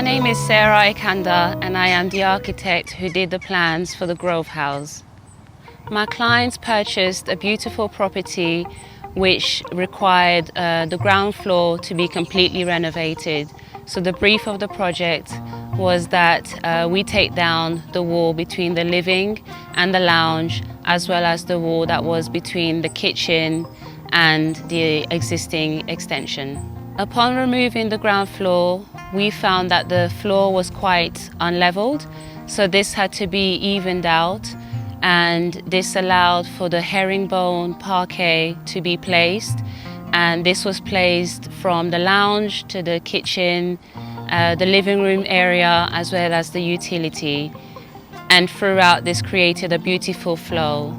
My name is Sarah Ikanda and I am the architect who did the plans for the Grove House. My clients purchased a beautiful property which required the ground floor to be completely renovated. So the brief of the project was that we take down the wall between the living and the lounge, as well as the wall that was between the kitchen and the existing extension. Upon removing the ground floor, we found that the floor was quite unleveled, so this had to be evened out, and this allowed for the herringbone parquet to be placed, and this was placed from the lounge to the kitchen, the living room area, as well as the utility, and throughout this created a beautiful flow.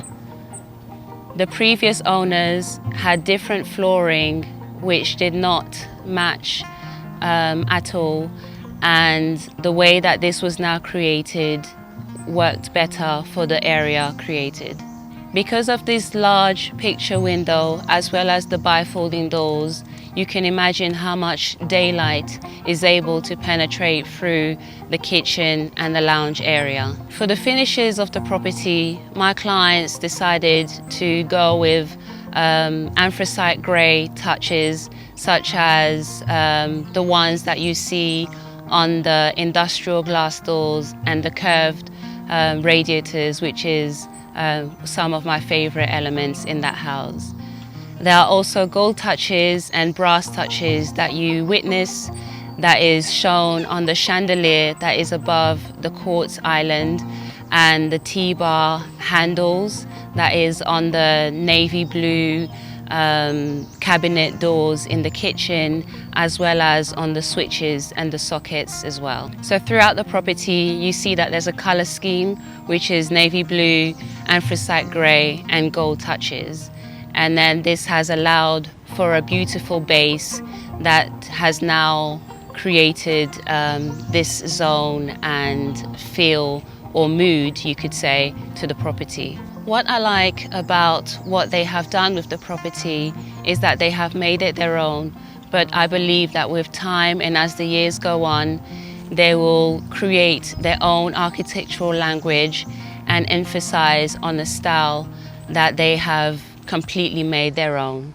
The previous owners had different flooring which did not match at all, and the way that this was now created worked better for the area created. Because of this large picture window as well as the bifolding doors, you can imagine how much daylight is able to penetrate through the kitchen and the lounge area. For the finishes of the property, my clients decided to go with anthracite grey touches, such as the ones that you see on the industrial glass doors and the curved radiators, which is some of my favourite elements in that house. There are also gold touches and brass touches that you witness, that is shown on the chandelier that is above the quartz island, and the T-bar handles that is on the navy blue cabinet doors in the kitchen, as well as on the switches and the sockets as well. So throughout the property you see that there's a colour scheme which is navy blue, anthracite grey and gold touches, and then this has allowed for a beautiful base that has now created this zone and feel or mood, you could say, to the property. What I like about what they have done with the property is that they have made it their own, but I believe that with time and as the years go on, they will create their own architectural language and emphasize on a style that they have completely made their own.